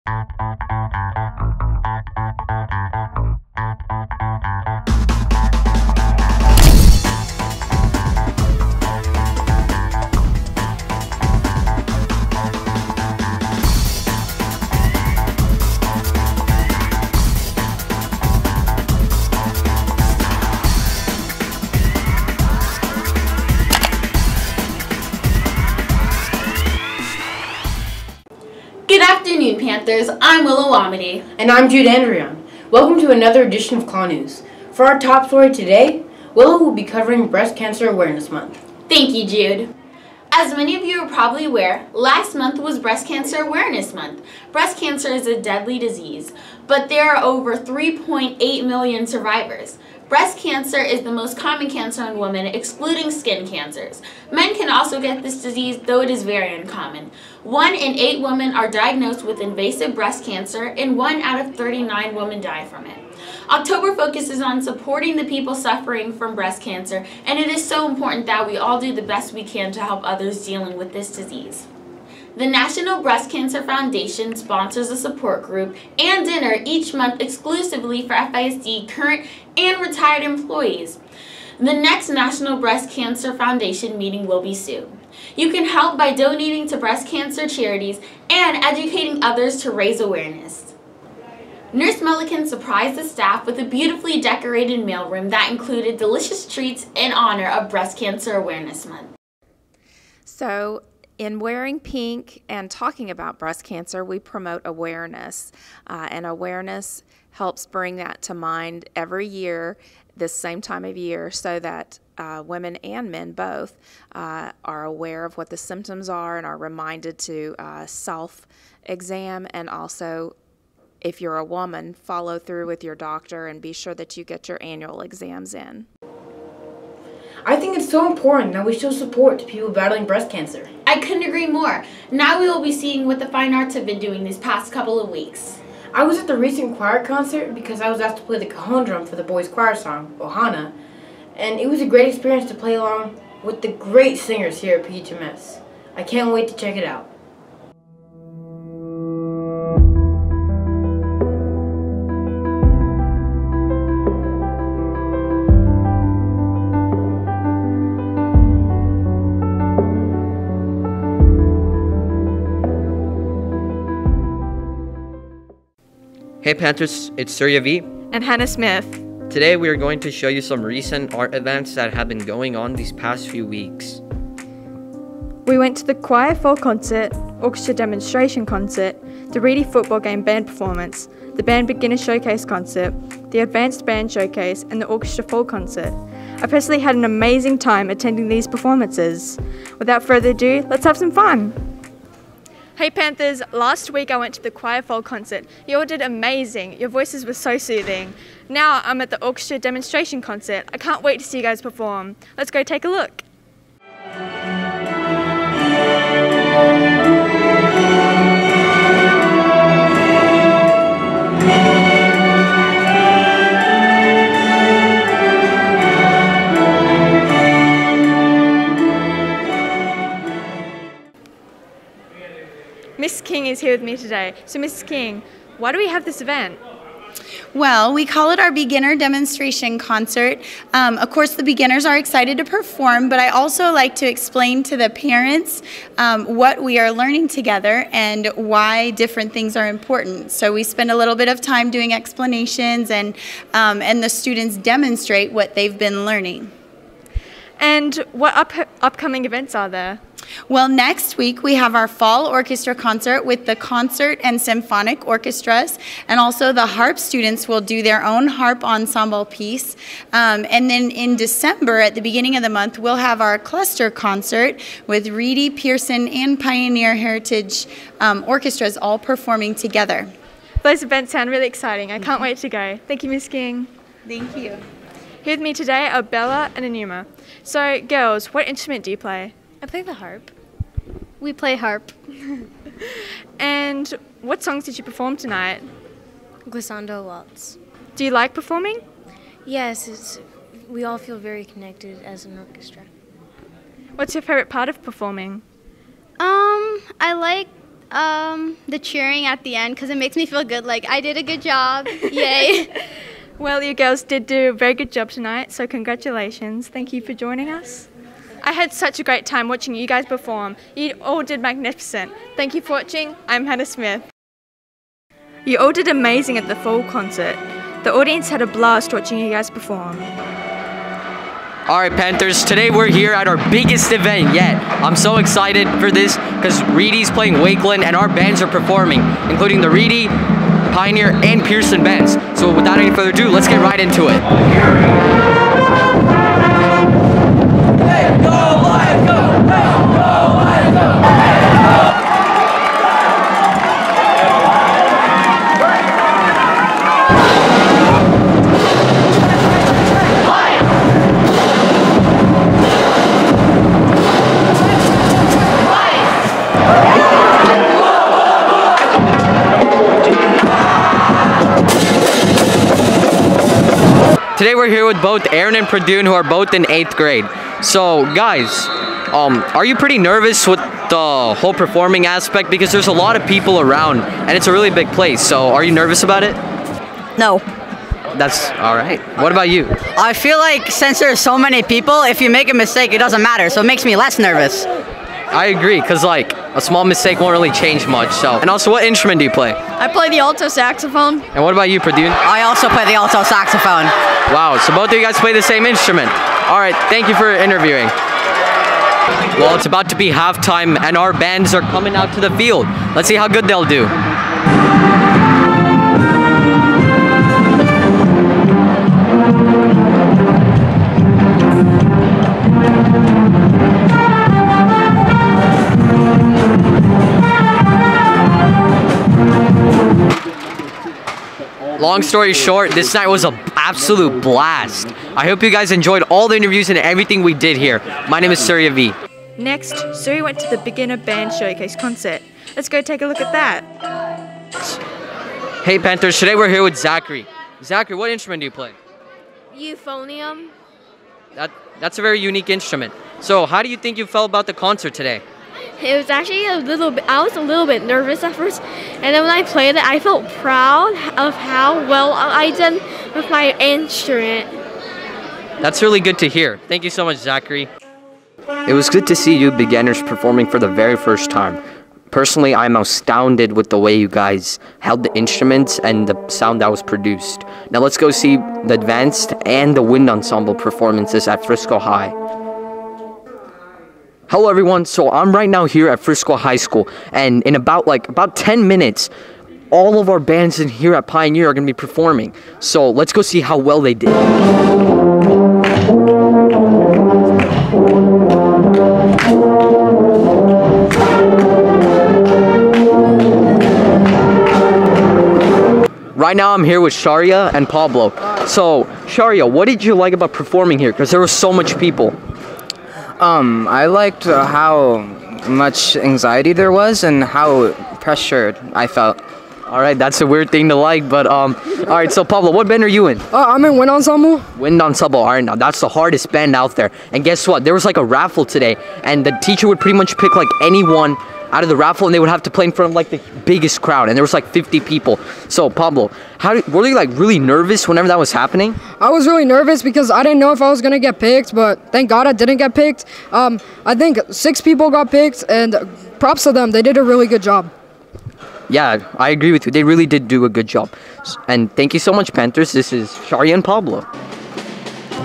Good afternoon, Panthers. I'm Willow Wamedy. And I'm Jude Andrion. Welcome to another edition of KLAW News. For our top story today, Willow will be covering Breast Cancer Awareness Month. Thank you, Jude. As many of you are probably aware, last month was Breast Cancer Awareness Month. Breast cancer is a deadly disease, but there are over 3.8 million survivors. Breast cancer is the most common cancer in women, excluding skin cancers. Men can also get this disease, though it is very uncommon. 1 in 8 women are diagnosed with invasive breast cancer, and 1 out of 39 women die from it. October focuses on supporting the people suffering from breast cancer, and it is so important that we all do the best we can to help others dealing with this disease. The National Breast Cancer Foundation sponsors a support group and dinner each month exclusively for FISD current and retired employees. The next National Breast Cancer Foundation meeting will be soon. You can help by donating to breast cancer charities and educating others to raise awareness. Nurse Milliken surprised the staff with a beautifully decorated mailroom that included delicious treats in honor of Breast Cancer Awareness Month. So, in wearing pink and talking about breast cancer, we promote awareness, and awareness helps bring that to mind every year, this same time of year, so that women and men both are aware of what the symptoms are and are reminded to self-exam, and also, if you're a woman, follow through with your doctor and be sure that you get your annual exams in. I think it's so important that we show support to people battling breast cancer. I couldn't agree more. Now we will be seeing what the fine arts have been doing these past couple of weeks. I was at the recent choir concert because I was asked to play the cajon drum for the boys' choir song, Ohana, and it was a great experience to play along with the great singers here at PHMS. I can't wait to check it out. Hey Panthers, it's Surya V. And Hannah Smith. Today we are going to show you some recent art events that have been going on these past few weeks. We went to the choir fall concert, orchestra demonstration concert, the Reedy football game band performance, the band beginner showcase concert, the advanced band showcase, and the orchestra fall concert. I personally had an amazing time attending these performances. Without further ado, let's have some fun! Hey Panthers, last week I went to the choir fall concert. You all did amazing. Your voices were so soothing. Now I'm at the orchestra demonstration concert. I can't wait to see you guys perform. Let's go take a look. Miss King is here with me today. So Mrs. King, why do we have this event? Well, we call it our beginner demonstration concert. Of course, the beginners are excited to perform, but I also like to explain to the parents what we are learning together and why different things are important. So we spend a little bit of time doing explanations, and the students demonstrate what they've been learning. And what upcoming events are there? Well, next week we have our fall orchestra concert with the concert and symphonic orchestras, and also the harp students will do their own harp ensemble piece. And then in December, at the beginning of the month, we'll have our cluster concert with Reedy, Pearson, and Pioneer Heritage orchestras all performing together. Those events sound really exciting. I can't wait to go. Thank you, Miss King. Thank you. Here with me today are Bella and Anuma. So, girls, what instrument do you play? I play the harp. We play harp. And what songs did you perform tonight? Glissando waltz. Do you like performing? Yes, we all feel very connected as an orchestra. What's your favorite part of performing? I like The cheering at the end because it makes me feel good. Like I did a good job. Yay. Well, you girls did do a very good job tonight, so congratulations. Thank you for joining us. I had such a great time watching you guys perform. You all did magnificent. Thank you for watching. I'm Hannah Smith. You all did amazing at the fall concert. The audience had a blast watching you guys perform. All right, Panthers, today we're here at our biggest event yet. I'm so excited for this because Reedy's playing Wakeland and our bands are performing, including the Reedy, Pioneer, and Pearson bands. So without any further ado, let's get right into it. Hey, go, Lions, go! Hey, go, Lions, go! Today we're here with both Aaron and Pradoon, who are both in 8th grade. So guys, are you pretty nervous with the whole performing aspect? Because there's a lot of people around and it's a really big place. So are you nervous about it? No. That's all right. What about you? I feel like since there's so many people, if you make a mistake, it doesn't matter. So it makes me less nervous. I agree, because like a small mistake won't really change much. So, and also, what instrument do you play? I play the alto saxophone. And what about you, Pradoon? I also play the alto saxophone. Wow, so both of you guys play the same instrument. All right, thank you for interviewing. Well, it's about to be halftime, and our bands are coming out to the field. Let's see how good they'll do. Long story short, this night was an absolute blast. I hope you guys enjoyed all the interviews and everything we did here. My name is Surya V. Next, Suri went to the beginner band showcase concert. Let's go take a look at that. Hey Panthers, today we're here with Zachary. Zachary, what instrument do you play? Euphonium. That's a very unique instrument. So how do you think you felt about the concert today? It was actually a little bit, I was a little bit nervous at first, and then when I played it, I felt proud of how well I did with my instrument. That's really good to hear. Thank you so much, Zachary. It was good to see you beginners performing for the very first time. Personally, I'm astounded with the way you guys held the instruments and the sound that was produced. Now let's go see the advanced and the wind ensemble performances at Frisco High. Hello everyone, so I'm right now here at Frisco High School, and in about 10 minutes, all of our bands in here at Pioneer are going to be performing. So let's go see how well they did. Right now I'm here with Sharia and Pablo. So Sharia, what did you like about performing here? Because there was so much people. I liked how much anxiety there was and how pressured I felt. All right, that's a weird thing to like, but all right, so Pablo, what band are you in? I'm in Wind Ensemble. Wind Ensemble, all right, now that's the hardest band out there. And guess what? There was like a raffle today, and the teacher would pretty much pick like anyone out of the raffle, and they would have to play in front of like the biggest crowd, and there was like 50 people. So Pablo, were you like really nervous whenever that was happening? I was really nervous because I didn't know if I was gonna get picked, but thank God I didn't get picked. I think 6 people got picked, and props to them, they did a really good job. Yeah, I agree with you. They really did do a good job. And thank you so much, Panthers. This is Sharia and Pablo.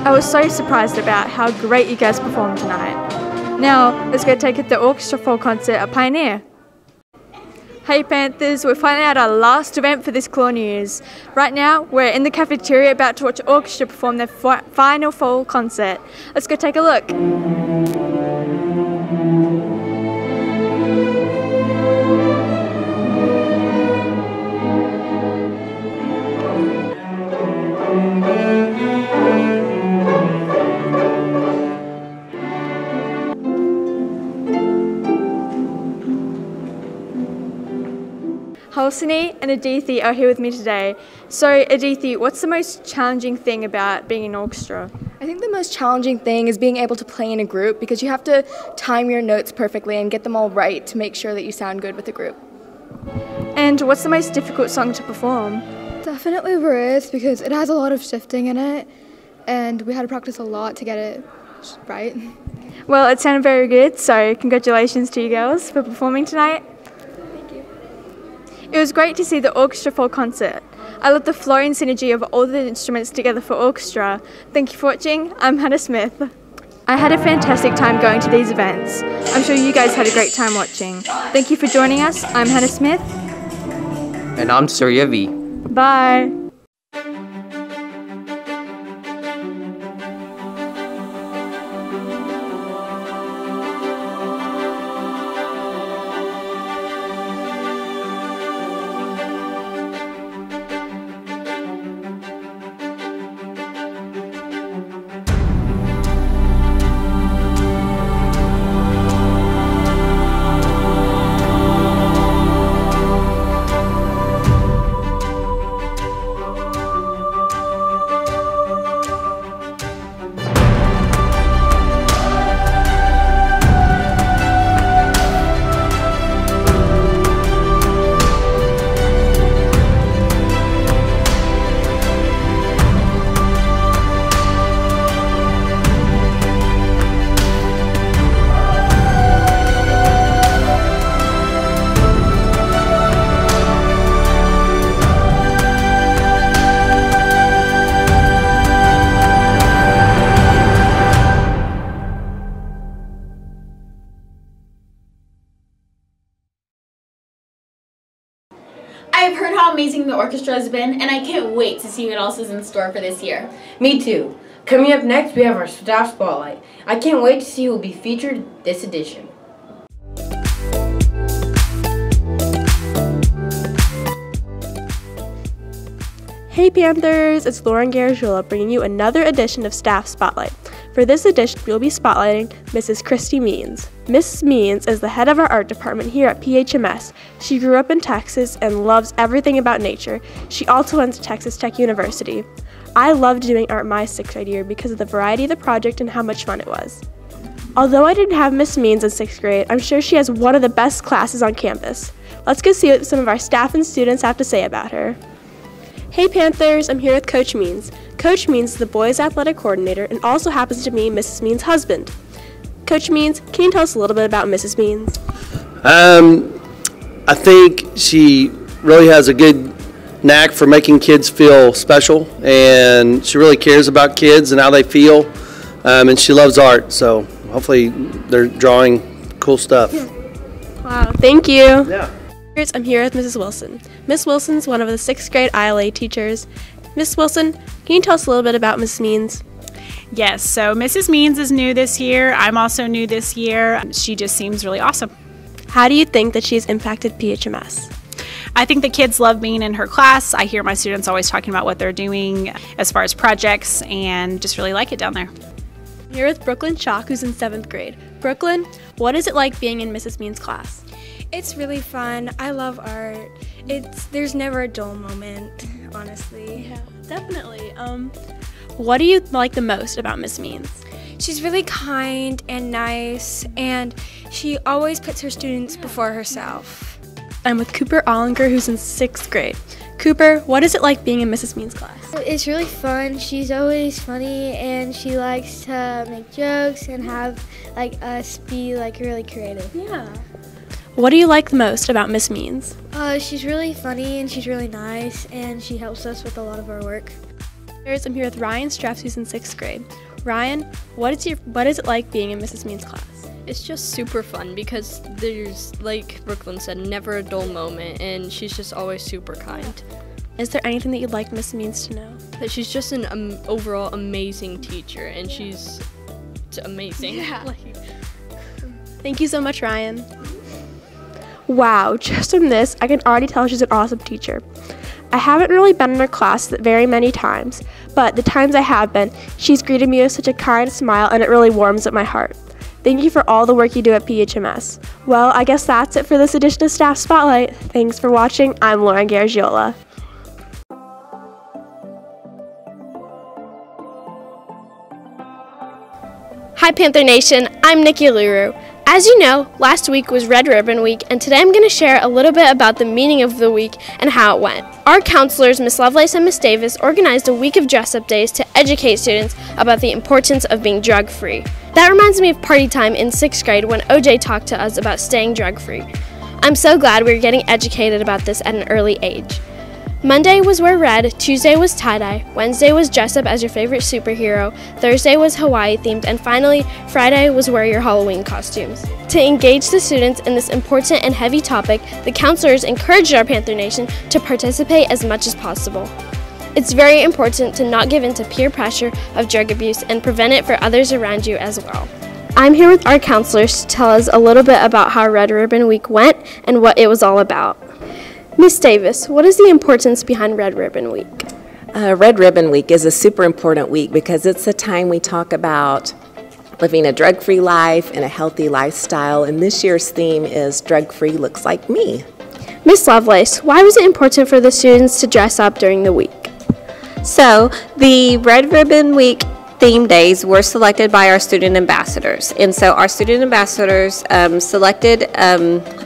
I was so surprised about how great you guys performed tonight. Now, let's go take it to the orchestra fall concert at Pioneer. Hey Panthers, we're finally at our last event for this KLAW News. Right now, we're in the cafeteria about to watch orchestra perform their final fall concert. Let's go take a look. Halsini and Adithi are here with me today. So Adithi, what's the most challenging thing about being in orchestra? I think the most challenging thing is being able to play in a group because you have to time your notes perfectly and get them all right to make sure that you sound good with the group. And what's the most difficult song to perform? Definitely Ruth, because it has a lot of shifting in it, and we had to practice a lot to get it right. Well, it sounded very good, so congratulations to you girls for performing tonight. Thank you. It was great to see the orchestra fall concert. I love the flow and synergy of all the instruments together for orchestra. Thank you for watching. I'm Hannah Smith. I had a fantastic time going to these events. I'm sure you guys had a great time watching. Thank you for joining us. I'm Hannah Smith. And I'm Surya V. Bye. I've heard how amazing the orchestra has been, and I can't wait to see what else is in store for this year. Me too. Coming up next, we have our staff spotlight. I can't wait to see who will be featured this edition. Hey Panthers, it's Lauren Garagiola bringing you another edition of Staff Spotlight. For this edition, we'll be spotlighting Mrs. Christy Means. Mrs. Means is the head of our art department here at PHMS. She grew up in Texas and loves everything about nature. She also went to Texas Tech University. I loved doing art my 6th grade year because of the variety of the project and how much fun it was. Although I didn't have Miss Means in 6th grade, I'm sure she has one of the best classes on campus. Let's go see what some of our staff and students have to say about her. Hey Panthers, I'm here with Coach Means. Coach Means is the boys' athletic coordinator and also happens to be Mrs. Means' husband. Coach Means, can you tell us a little bit about Mrs. Means? I think she really has a good knack for making kids feel special, and she really cares about kids and how they feel, and she loves art, so hopefully they're drawing cool stuff. Wow, thank you. Yeah. I'm here with Mrs. Wilson. Miss Wilson's one of the 6th grade ILA teachers. Miss Wilson, can you tell us a little bit about Miss Means? Yes, so Mrs. Means is new this year. I'm also new this year. She just seems really awesome. How do you think that she's impacted PHMS? I think the kids love being in her class. I hear my students always talking about what they're doing as far as projects and just really like it down there. I'm here with Brooklyn Chalk, who's in 7th grade. Brooklyn, what is it like being in Mrs. Means' class? It's really fun. I love art. There's never a dull moment, honestly. Yeah, definitely. What do you like the most about Miss Means? She's really kind and nice, and she always puts her students before herself. I'm with Cooper Ollinger, who's in 6th grade. Cooper, what is it like being in Mrs. Means' class? It's really fun. She's always funny, and she likes to make jokes and have us be really creative. Yeah. What do you like the most about Miss Means? She's really funny and she's really nice, and she helps us with a lot of our work. I'm here with Ryan Streffs, who's in 6th grade. Ryan, what is it like being in Mrs. Means' class? It's just super fun because there's, like Brooklyn said, never a dull moment, and she's just always super kind. Is there anything that you'd like Miss Means to know? That she's just an overall amazing teacher, and she's amazing. Yeah. Thank you so much, Ryan. Wow, just from this, I can already tell she's an awesome teacher. I haven't really been in her class very many times, but the times I have been, she's greeted me with such a kind smile, and it really warms up my heart. Thank you for all the work you do at PHMS. Well, I guess that's it for this edition of Staff Spotlight. Thanks for watching. I'm Lauren Garagiola. Hi Panther Nation, I'm Nikki Luru. As you know, last week was Red Ribbon Week, and today I'm going to share a little bit about the meaning of the week and how it went. Our counselors, Miss Lovelace and Miss Davis, organized a week of dress-up days to educate students about the importance of being drug-free. That reminds me of party time in 6th grade when OJ talked to us about staying drug-free. I'm so glad we're getting educated about this at an early age. Monday was wear red, Tuesday was tie-dye, Wednesday was dress up as your favorite superhero, Thursday was Hawaii themed, and finally, Friday was wear your Halloween costumes. To engage the students in this important and heavy topic, the counselors encouraged our Panther Nation to participate as much as possible. It's very important to not give in to peer pressure of drug abuse and prevent it for others around you as well. I'm here with our counselors to tell us a little bit about how Red Ribbon Week went and what it was all about. Miss Davis, what is the importance behind Red Ribbon Week? Red Ribbon Week is a super important week because it's the time we talk about living a drug-free life and a healthy lifestyle, and this year's theme is Drug-Free Looks Like Me. Miss Lovelace, why was it important for the students to dress up during the week? So, the Red Ribbon Week theme days were selected by our student ambassadors, and so our student ambassadors selected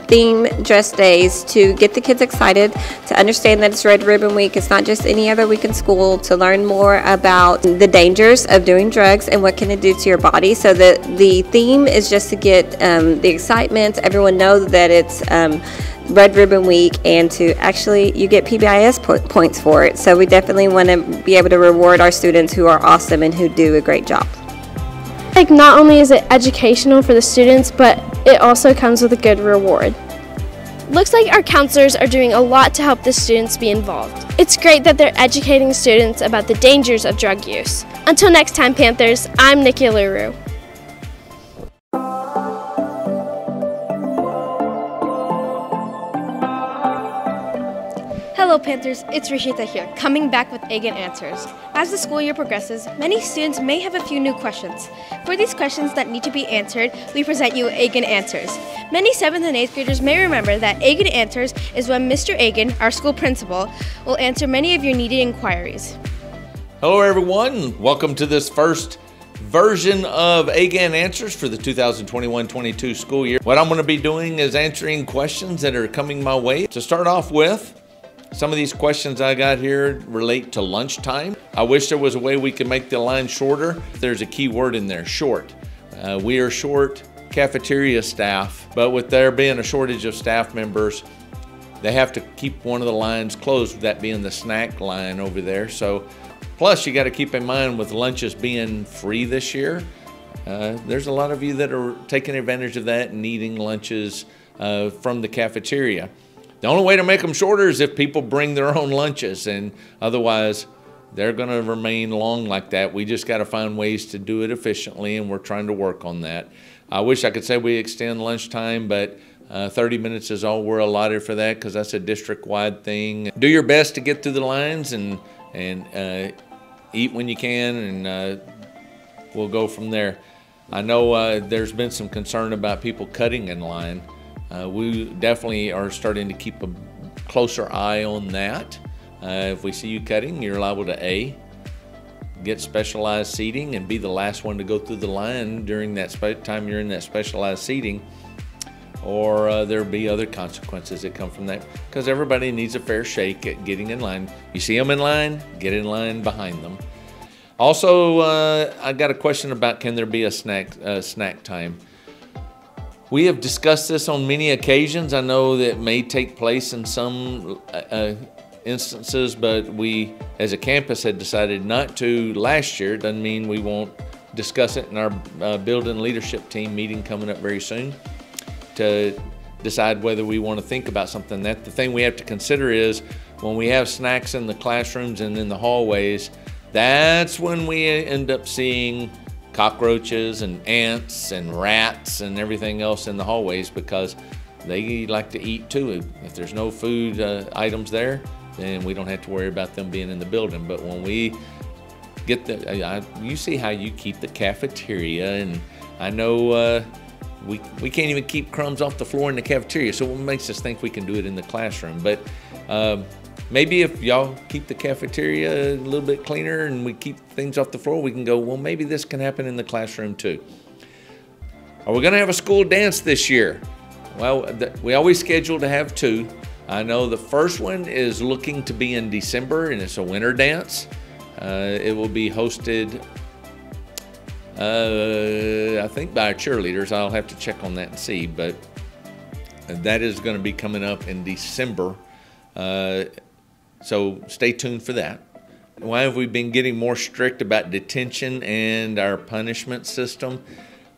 theme dress days to get the kids excited, to understand that it's Red Ribbon Week. It's not just any other week in school, to learn more about the dangers of doing drugs and what can it do to your body. So the theme is just to get the excitement, everyone know that it's Red Ribbon Week, and to actually you get PBIS points for it. So we definitely want to be able to reward our students who are awesome and who do a great job. Like, not only is it educational for the students, but it also comes with a good reward. Looks like our counselors are doing a lot to help the students be involved. It's great that they're educating students about the dangers of drug use. Until next time, Panthers, I'm Nikki Luru. Hello Panthers, it's Rishita here, coming back with Again Answers. As the school year progresses, many students may have a few new questions. For these questions that need to be answered, we present you Again Answers. Many 7th and 8th graders may remember that Again Answers is when Mr. Agan, our school principal, will answer many of your needed inquiries. Hello everyone, welcome to this first version of Again Answers for the 2021-22 school year. What I'm going to be doing is answering questions that are coming my way. To start off with, some of these questions I got here relate to lunchtime. I wish there was a way we could make the line shorter. There's a key word in there, short. We are short cafeteria staff, but with there being a shortage of staff members, they have to keep one of the lines closed, that being the snack line over there. So, plus you got to keep in mind with lunches being free this year, there's a lot of you that are taking advantage of that and eating lunches from the cafeteria. The only way to make them shorter is if people bring their own lunches, and otherwise they're going to remain long like that. We just got to find ways to do it efficiently, and we're trying to work on that. I wish I could say we extend lunchtime, but 30 minutes is all we're allotted for that because that's a district-wide thing. Do your best to get through the lines and eat when you can, and we'll go from there. I know there's been some concern about people cutting in line. We definitely are starting to keep a closer eye on that. If we see you cutting, you're liable to A, get specialized seating and be the last one to go through the line during that time you're in that specialized seating, or there'll be other consequences that come from that, because everybody needs a fair shake at getting in line. You see them in line, get in line behind them. Also, I got a question about, can there be a snack time? We have discussed this on many occasions. I know that may take place in some instances, but we as a campus had decided not to last year. Doesn't mean we won't discuss it in our building leadership team meeting coming up very soon to decide whether we want to think about something. The thing we have to consider is when we have snacks in the classrooms and in the hallways, that's when we end up seeing cockroaches and ants and rats and everything else in the hallways, because they like to eat too. If there's no food items there, then we don't have to worry about them being in the building. But when we get you see how you keep the cafeteria, and I know we can't even keep crumbs off the floor in the cafeteria, so what makes us think we can do it in the classroom? But maybe if y'all keep the cafeteria a little bit cleaner and we keep things off the floor, we can go, well, maybe this can happen in the classroom too. Are we going to have a school dance this year? Well, we always schedule to have 2. I know the first one is looking to be in December, and it's a winter dance. It will be hosted, I think, by our cheerleaders. I'll have to check on that and see, but that is going to be coming up in December. So stay tuned for that. Why have we been getting more strict about detention and our punishment system?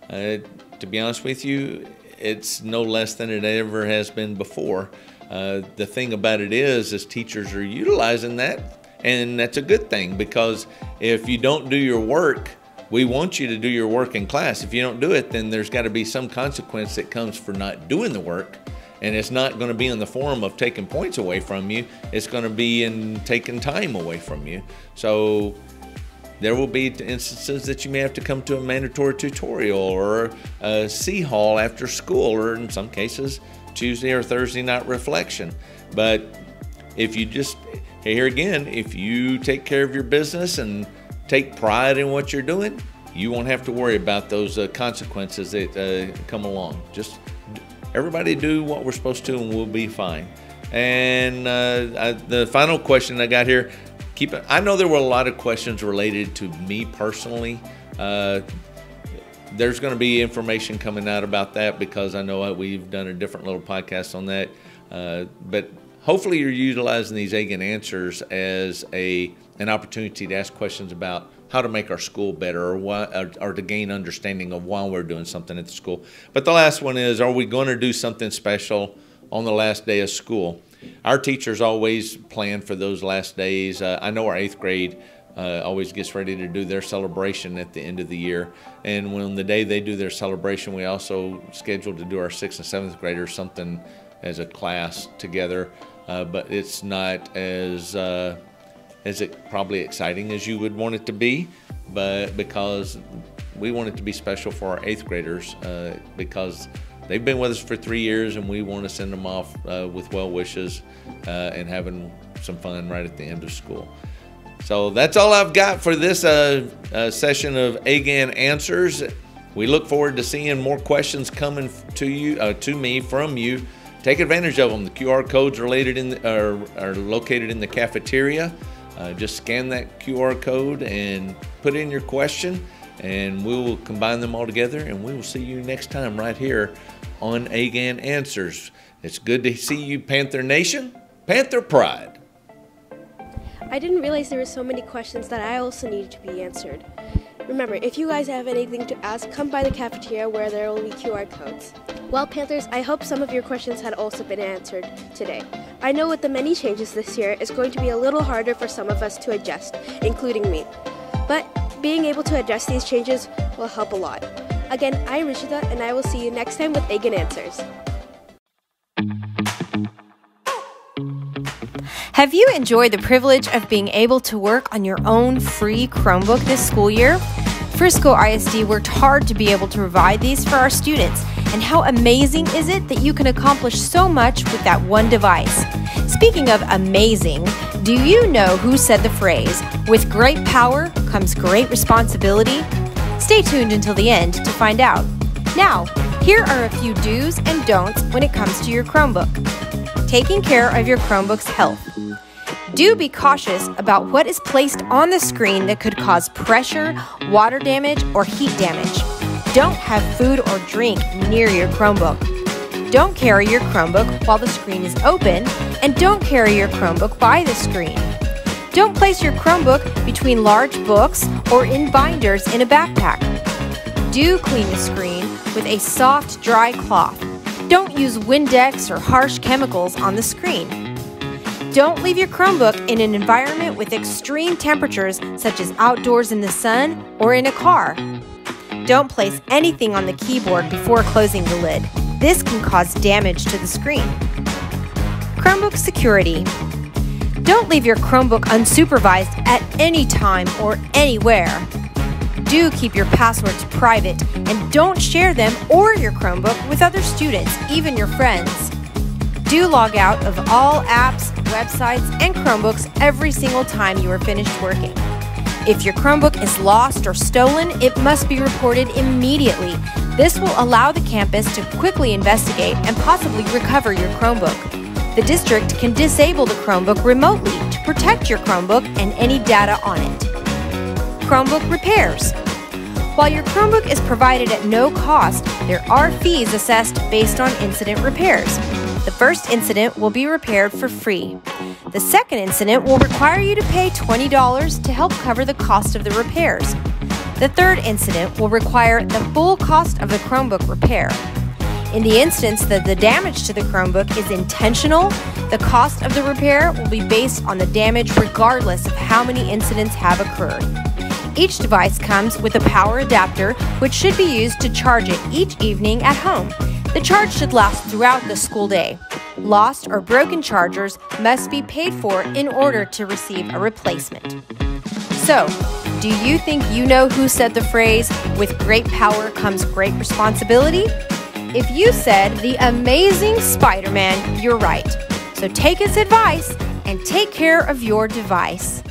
To be honest with you, it's no less than it ever has been before. The thing about it is teachers are utilizing that, and that's a good thing, because if you don't do your work, we want you to do your work in class. If you don't do it, then there's got to be some consequence that comes for not doing the work. And it's not going to be in the form of taking points away from you. It's going to be in taking time away from you. So there will be instances that you may have to come to a mandatory tutorial or a C hall after school, or in some cases, Tuesday or Thursday night reflection. But if you just, here again, if you take care of your business and take pride in what you're doing, you won't have to worry about those consequences that come along. Just everybody do what we're supposed to, and we'll be fine. And the final question I got here, I know there were a lot of questions related to me personally. There's going to be information coming out about that, because I know we've done a different little podcast on that. But hopefully you're utilizing these AGAN answers as an opportunity to ask questions about how to make our school better, or to gain understanding of why we're doing something at the school. But the last one is, are we going to do something special on the last day of school? Our teachers always plan for those last days. I know our 8th grade always gets ready to do their celebration at the end of the year. And when the day they do their celebration, we also schedule to do our 6th and 7th graders something as a class together. But it's not as probably exciting as you would want it to be, but because we want it to be special for our 8th graders, because they've been with us for 3 years, and we want to send them off with well wishes and having some fun right at the end of school. So that's all I've got for this session of AGAN Answers. We look forward to seeing more questions coming to me from you. Take advantage of them. The QR codes are located in the cafeteria. Just scan that QR code and put in your question, and we will combine them all together, and we will see you next time right here on AGAN Answers. It's good to see you, Panther Nation. Panther Pride. I didn't realize there were so many questions that I also needed to be answered. Remember, if you guys have anything to ask, come by the cafeteria where there will be QR codes. Well, Panthers, I hope some of your questions had also been answered today. I know with the many changes this year, it's going to be a little harder for some of us to adjust, including me. But being able to adjust these changes will help a lot. Again, I'm Rishita, and I will see you next time with AGAN Answers. Have you enjoyed the privilege of being able to work on your own free Chromebook this school year? Frisco ISD worked hard to be able to provide these for our students, and how amazing is it that you can accomplish so much with that one device? Speaking of amazing, do you know who said the phrase, "With great power comes great responsibility"? Stay tuned until the end to find out. Now, here are a few do's and don'ts when it comes to your Chromebook. Taking care of your Chromebook's health. Do be cautious about what is placed on the screen that could cause pressure, water damage, or heat damage. Don't have food or drink near your Chromebook. Don't carry your Chromebook while the screen is open, and don't carry your Chromebook by the screen. Don't place your Chromebook between large books or in binders in a backpack. Do clean the screen with a soft, dry cloth. Don't use Windex or harsh chemicals on the screen. Don't leave your Chromebook in an environment with extreme temperatures, such as outdoors in the sun or in a car. Don't place anything on the keyboard before closing the lid. This can cause damage to the screen. Chromebook security. Don't leave your Chromebook unsupervised at any time or anywhere. Do keep your passwords private, and don't share them or your Chromebook with other students, even your friends. Do log out of all apps, websites, and Chromebooks every single time you are finished working. If your Chromebook is lost or stolen, it must be reported immediately. This will allow the campus to quickly investigate and possibly recover your Chromebook. The district can disable the Chromebook remotely to protect your Chromebook and any data on it. Chromebook repairs. While your Chromebook is provided at no cost, there are fees assessed based on incident repairs. The first incident will be repaired for free. The second incident will require you to pay $20 to help cover the cost of the repairs. The third incident will require the full cost of the Chromebook repair. In the instance that the damage to the Chromebook is intentional, the cost of the repair will be based on the damage regardless of how many incidents have occurred. Each device comes with a power adapter, which should be used to charge it each evening at home. The charge should last throughout the school day. Lost or broken chargers must be paid for in order to receive a replacement. So, do you think you know who said the phrase, "With great power comes great responsibility"? If you said the amazing Spider-Man, you're right. So take his advice and take care of your device.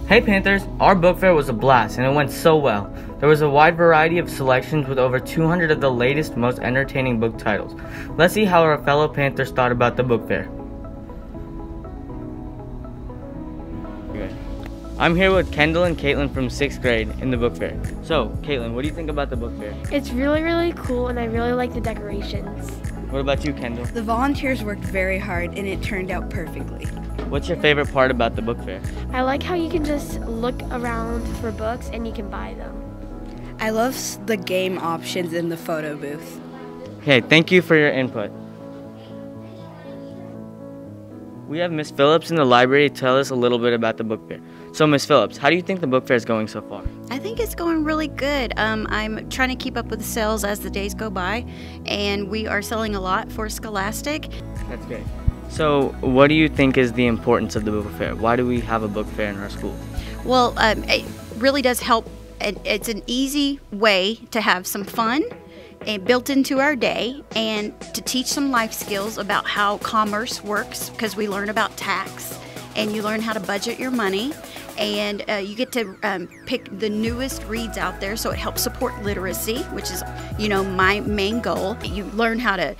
Hey Panthers, our book fair was a blast and it went so well. There was a wide variety of selections with over 200 of the latest, most entertaining book titles. Let's see how our fellow Panthers thought about the book fair. I'm here with Kendall and Caitlin from 6th grade in the book fair. So, Caitlin, what do you think about the book fair? It's really, really cool, and I really like the decorations. What about you, Kendall? The volunteers worked very hard and it turned out perfectly. What's your favorite part about the book fair? I like how you can just look around for books and you can buy them. I love the game options in the photo booth. Okay, thank you for your input. We have Miss Phillips in the library to tell us a little bit about the book fair. So, Miss Phillips, how do you think the book fair is going so far? I think it's going really good. I'm trying to keep up with the sales as the days go by, and we are selling a lot for Scholastic. That's great. So, what do you think is the importance of the book fair? Why do we have a book fair in our school? Well, it really does help. It's an easy way to have some fun and built into our day, and to teach some life skills about how commerce works, because we learn about tax and you learn how to budget your money, and you get to pick the newest reads out there, so it helps support literacy, which is, you know, my main goal. You learn how to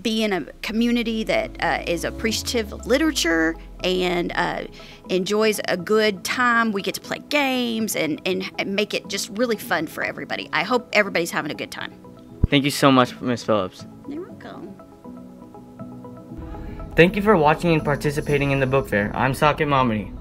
be in a community that is appreciative of literature and enjoys a good time. We get to play games and make it just really fun for everybody. I hope everybody's having a good time. Thank you so much, Miss Phillips. You're welcome. Thank you for watching and participating in the book fair. I'm Saket Mamadi.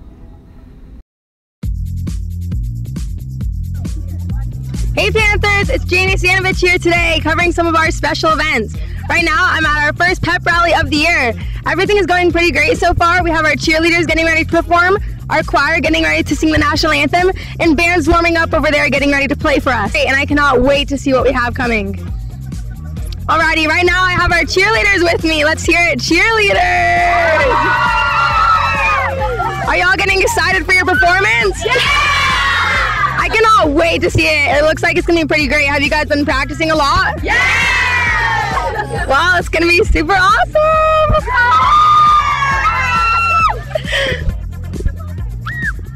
Hey Panthers, it's Jamie Stanovich here today covering some of our special events. Right now I'm at our first pep rally of the year. Everything is going pretty great so far. We have our cheerleaders getting ready to perform, our choir getting ready to sing the national anthem, and bands warming up over there getting ready to play for us. And I cannot wait to see what we have coming. Alrighty, right now I have our cheerleaders with me. Let's hear it, cheerleaders! Are y'all getting excited for your performance? Yeah! I cannot wait to see it. It looks like it's gonna be pretty great. Have you guys been practicing a lot? Yeah! Wow, it's gonna be super awesome!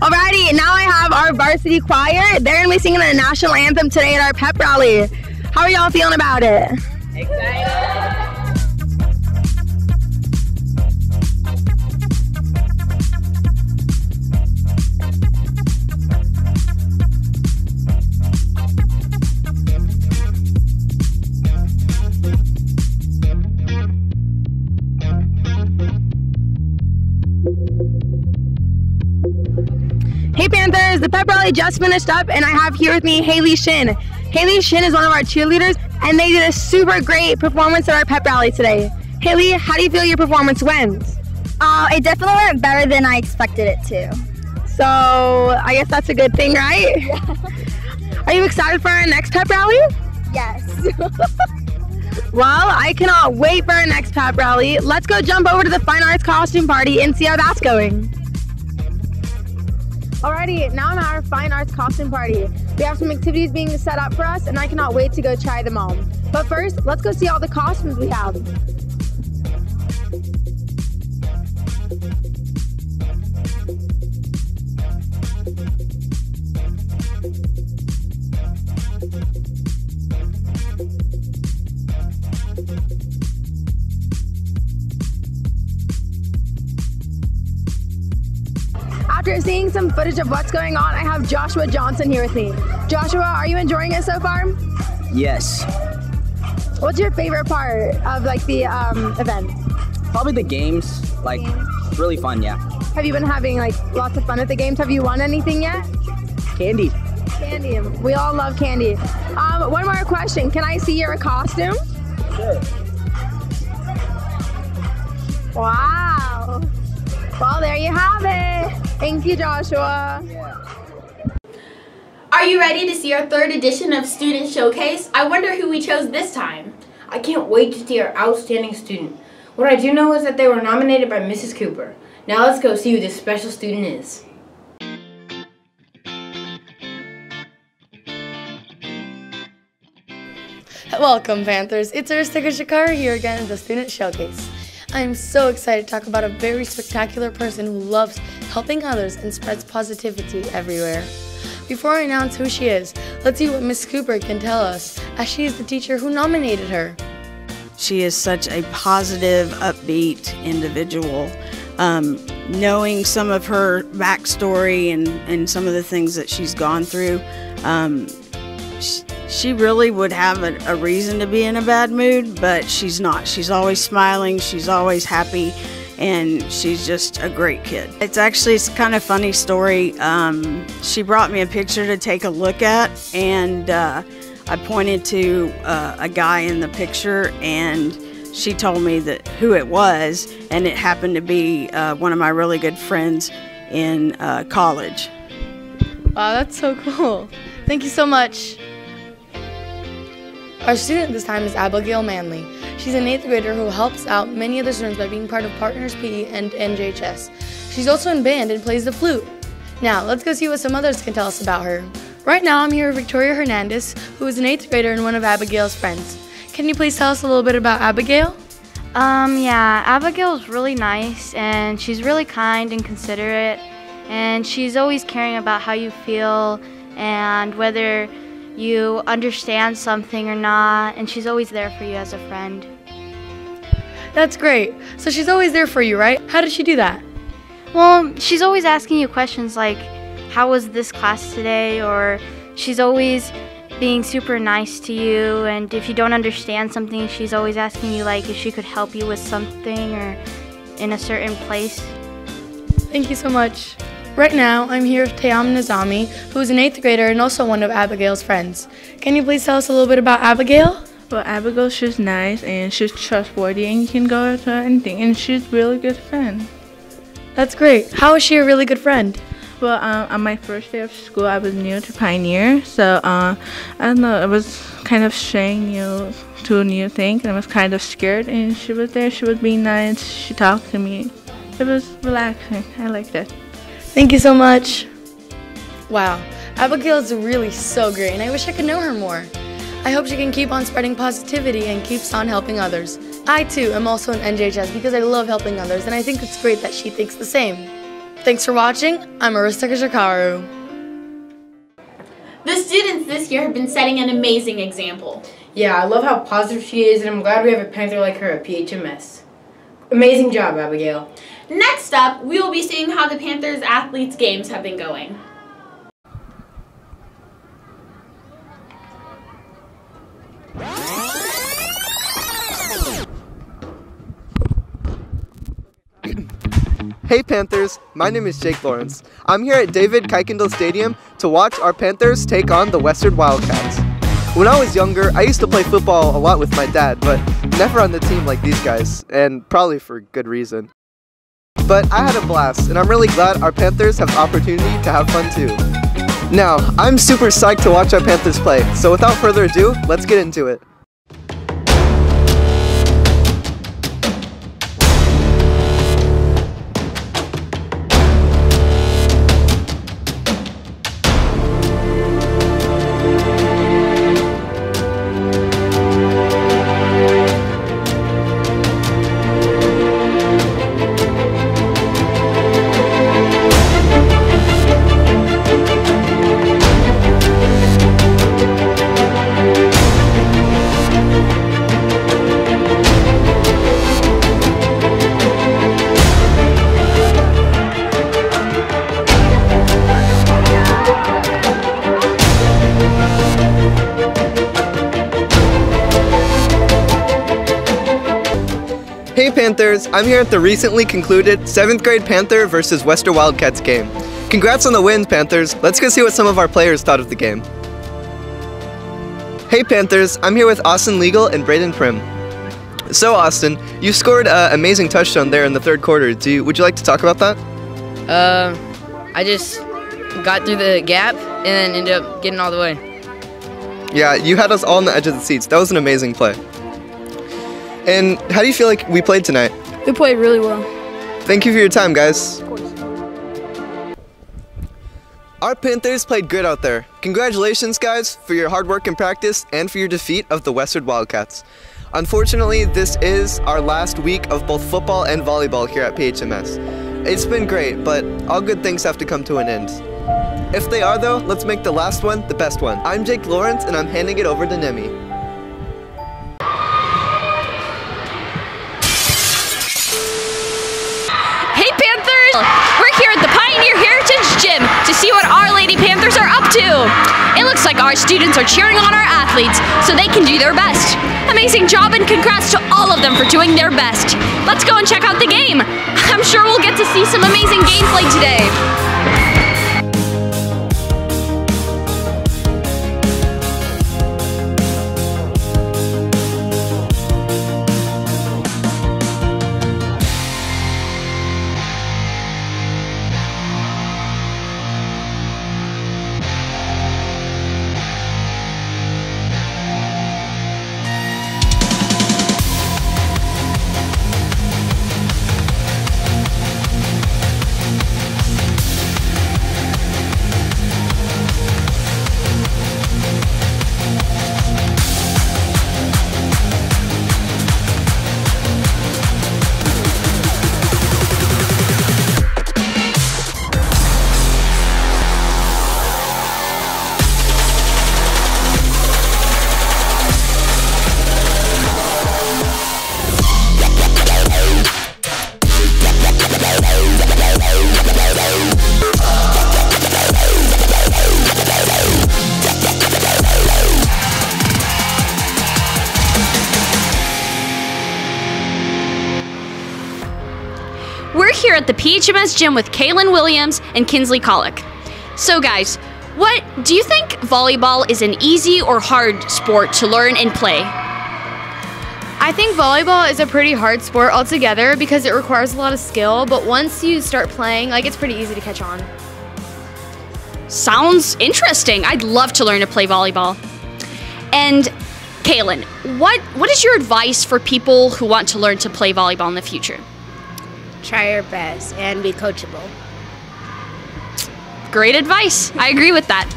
Alrighty, now I have our varsity choir. They're gonna be singing the national anthem today at our pep rally. How are y'all feeling about it? Excited. Hey Panthers, the pep rally just finished up and I have here with me Haley Shin. Haley Shin is one of our cheerleaders and they did a super great performance at our pep rally today. Haley, how do you feel your performance went? It definitely went better than I expected it to. So I guess that's a good thing, right? Yeah. Are you excited for our next pep rally? Yes. Well, I cannot wait for our next pep rally. Let's go jump over to the Fine Arts Costume Party and see how that's going. Alrighty, now I'm at our Fine Arts Costume Party. We have some activities being set up for us and I cannot wait to go try them all. But first, let's go see all the costumes we have. After seeing some footage of what's going on, I have Joshua Johnson here with me. Joshua, are you enjoying it so far? Yes. What's your favorite part of like the event? Probably the games. Like, really fun, yeah. Have you been having like lots of fun at the games? Have you won anything yet? Candy. Candy. We all love candy. One more question. Can I see your costume? Sure. Wow. Well, there you have it. Thank you, Joshua. Are you ready to see our third edition of Student Showcase? I wonder who we chose this time. I can't wait to see our outstanding student. What I do know is that they were nominated by Mrs. Cooper. Now let's go see who this special student is. Welcome, Panthers. It's Aristika Shakara here again at the Student Showcase. I am so excited to talk about a very spectacular person who loves helping others and spreads positivity everywhere. Before I announce who she is, let's see what Miss Cooper can tell us, as she is the teacher who nominated her. She is such a positive, upbeat individual. Knowing some of her backstory and some of the things that she's gone through, she really would have a reason to be in a bad mood, but she's not. She's always smiling, she's always happy, and she's just a great kid. It's kind of funny story. She brought me a picture to take a look at, and I pointed to a guy in the picture, and she told me who it was, and it happened to be one of my really good friends in college. Wow, that's so cool. Thank you so much. Our student this time is Abigail Manley. She's an 8th grader who helps out many other students by being part of Partners PE and NJHS. She's also in band and plays the flute. Now, let's go see what some others can tell us about her. Right now, I'm here with Victoria Hernandez, who is an 8th grader and one of Abigail's friends. Can you please tell us a little bit about Abigail? Yeah, Abigail's really nice, and she's really kind and considerate, and she's always caring about how you feel and whether you understand something or not, and she's always there for you as a friend. That's great. So she's always there for you, right? How did she do that? Well, she's always asking you questions like, how was this class today? Or she's always being super nice to you, and if you don't understand something, she's always asking you like if she could help you with something or in a certain place. Thank you so much. Right now, I'm here with Tayam Nizami, who is an 8th grader and also one of Abigail's friends. Can you please tell us a little bit about Abigail? Well, Abigail, she's nice and she's trustworthy and you can go to her anything, and she's a really good friend. That's great. How is she a really good friend? Well, on my first day of school, I was new to Pioneer, so I don't know, it was kind of showing you to a new thing, and I was kind of scared, and she was there, she was being nice, she talked to me. It was relaxing, I liked it. Thank you so much. Wow, Abigail is really so great, and I wish I could know her more. I hope she can keep on spreading positivity and keeps on helping others. I too am also an NJHS because I love helping others, and I think it's great that she thinks the same. Thanks for watching. I'm Aristika Shakaru. The students this year have been setting an amazing example. Yeah, I love how positive she is, and I'm glad we have a Panther like her at PHMS. Amazing job, Abigail. Next up, we will be seeing how the Panthers athletes' games have been going. Hey Panthers, my name is Jake Lawrence. I'm here at David Kuykendall Stadium to watch our Panthers take on the Western Wildcats. When I was younger, I used to play football a lot with my dad, but never on the team like these guys, and probably for good reason. But I had a blast, and I'm really glad our Panthers have the opportunity to have fun too. Now, I'm super psyched to watch our Panthers play, so without further ado, let's get into it. Hey Panthers, I'm here at the recently concluded 7th grade Panther versus Western Wildcats game. Congrats on the win, Panthers. Let's go see what some of our players thought of the game. Hey Panthers, I'm here with Austin Legal and Braden Prim. So Austin, you scored an amazing touchdown there in the 3rd quarter. Would you like to talk about that? I just got through the gap and then ended up getting all the way. Yeah, you had us all on the edge of the seats. That was an amazing play. And how do you feel like we played tonight? We played really well. Thank you for your time, guys. Our Panthers played good out there. Congratulations, guys, for your hard work and practice and for your defeat of the Western Wildcats. Unfortunately, this is our last week of both football and volleyball here at PHMS. It's been great, but all good things have to come to an end. If they are, though, let's make the last one the best one. I'm Jake Lawrence, and I'm handing it over to Nemi. Hey Panthers! We're here at the Pioneer Heritage Gym to see what our Lady Panthers are up to. It looks like our students are cheering on our athletes so they can do their best. Amazing job and congrats to all of them for doing their best. Let's go and check out the game. I'm sure we'll get to see some amazing gameplay today. We're here at the PHMS gym with Kaylin Williams and Kinsley Colick. So guys, what do you think volleyball is an easy or hard sport to learn and play? I think volleyball is a pretty hard sport altogether because it requires a lot of skill, but once you start playing, it's pretty easy to catch on. Sounds interesting. I'd love to learn to play volleyball. And Kaylin, what is your advice for people who want to learn to play volleyball in the future? Try your best and be coachable. Great advice. I agree with that.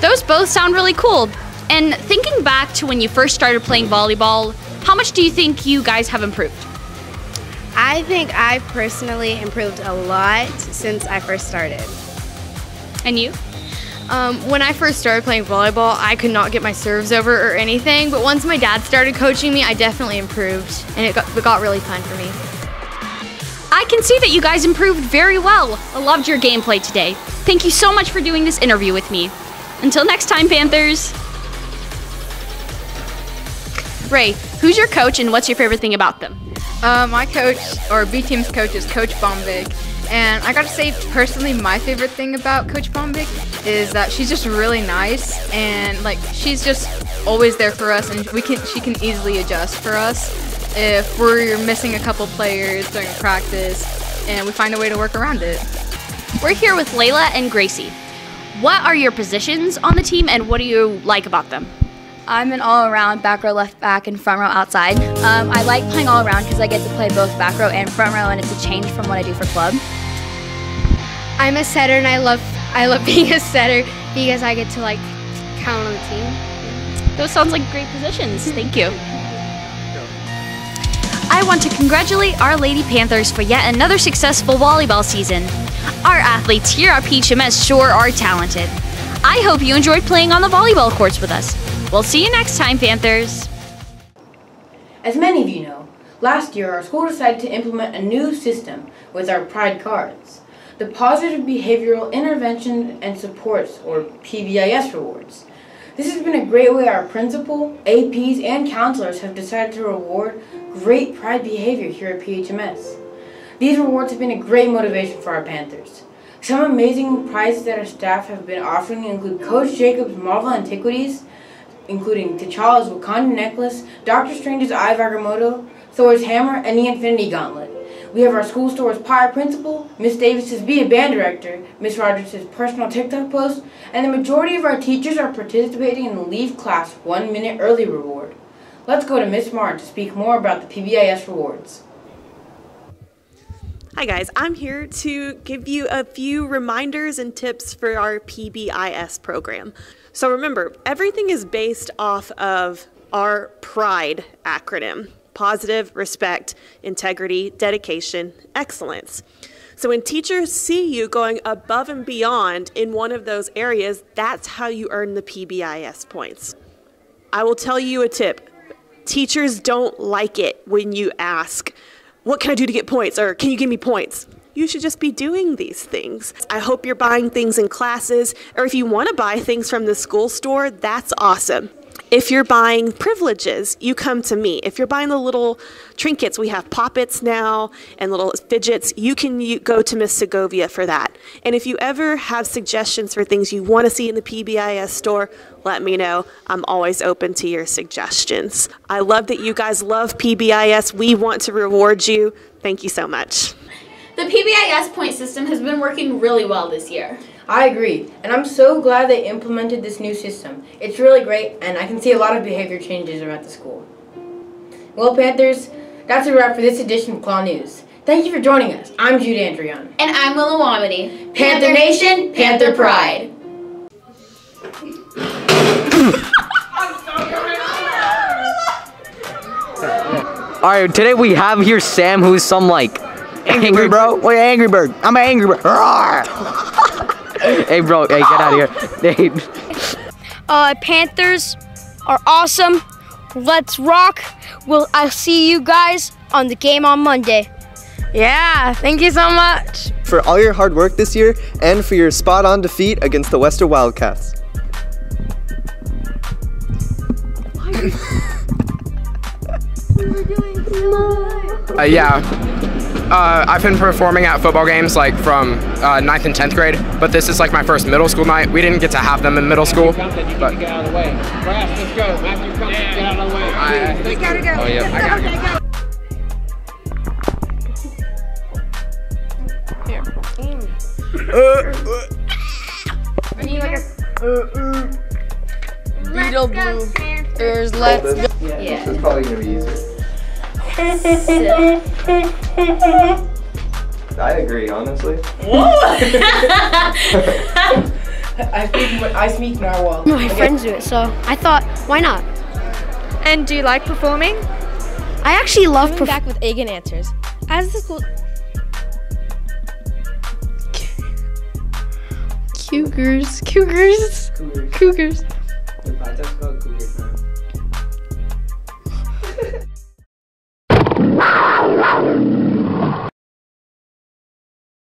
Those both sound really cool. And thinking back to when you first started playing volleyball, how much do you think you guys have improved? I think I've personally improved a lot since I first started. And you? When I first started playing volleyball, I could not get my serves over or anything, but once my dad started coaching me, I definitely improved, and it got really fun for me. I can see that you guys improved very well. I loved your gameplay today. Thank you so much for doing this interview with me. Until next time, Panthers. Ray, who's your coach and what's your favorite thing about them? My coach, or B team's coach, is Coach Bombig. And I gotta say, personally, my favorite thing about Coach Bombig is that she's just really nice, and she's just always there for us, and she can easily adjust for us if we're missing a couple players during practice, and we find a way to work around it. We're here with Layla and Gracie. What are your positions on the team, and what do you like about them? I'm an all-around back row, left back, and front row outside. I like playing all around because I get to play both back row and front row, and it's a change from what I do for club. I'm a setter, and I love being a setter because I get to count on the team. Those sounds like great positions. Thank you. I want to congratulate our Lady Panthers for yet another successful volleyball season. Our athletes here at PHMS sure are talented. I hope you enjoyed playing on the volleyball courts with us. We'll see you next time, Panthers. As many of you know, last year our school decided to implement a new system with our Pride cards, the Positive Behavioral Intervention and Supports, or PBIS rewards. This has been a great way our principal, APs, and counselors have decided to reward great pride behavior here at PHMS. These rewards have been a great motivation for our Panthers. Some amazing prizes that our staff have been offering include Coach Jacob's Marvel Antiquities, including T'Challa's Wakanda necklace, Doctor Strange's Eye of Agamotto, Thor's hammer, and the Infinity Gauntlet. We have our school store's Pyre Principal, Miss Davis's Be a Band Director, Miss Rogers' personal TikTok post, and the majority of our teachers are participating in the Leave Class 1 Minute Early Reward. Let's go to Miss Martin to speak more about the PBIS rewards. Hi guys, I'm here to give you a few reminders and tips for our PBIS program. So remember, everything is based off of our PRIDE acronym. Positive, respect, integrity, dedication, excellence. So when teachers see you going above and beyond in one of those areas, that's how you earn the PBIS points. I will tell you a tip. Teachers don't like it when you ask, what can I do to get points? Or can you give me points? You should just be doing these things. I hope you're buying things in classes, or if you want to buy things from the school store, that's awesome. If you're buying privileges, you come to me. If you're buying the little trinkets, we have poppets now and little fidgets, you can go to Miss Segovia for that. And if you ever have suggestions for things you want to see in the PBIS store, let me know. I'm always open to your suggestions. I love that you guys love PBIS. We want to reward you. Thank you so much. The PBIS point system has been working really well this year. I agree, and I'm so glad they implemented this new system. It's really great, and I can see a lot of behavior changes around the school. Well, Panthers, that's a wrap for this edition of KLAW News. Thank you for joining us. I'm Jude Andrion. And I'm Willow Wamedy. Panther Nation, Panther Pride. Alright, today we have here Sam, who's some like angry bro. Wait, angry bird. I'm an angry bird. Hey bro, hey, get out of here. Hey. Panthers are awesome. Let's rock. I'll see you guys on the game on Monday. Yeah, thank you so much. For all your hard work this year and for your spot-on defeat against the Western Wildcats. I've been performing at football games like from 9th and 10th grade, but this is like my first middle school night. We didn't get to have them in middle school. But Get out of the way. Brass, let's go. Matthew, come. Get out of the way. You gotta go. Oh yeah, I gotta go. Beetle Blue. There's let's go. Yeah. This is probably gonna be easier. I agree, honestly. I speak narwhal. My friends do it, so I thought, why not? And do you like performing? I actually love Coming back with Egan Answers. As the school... Cougars. If I just go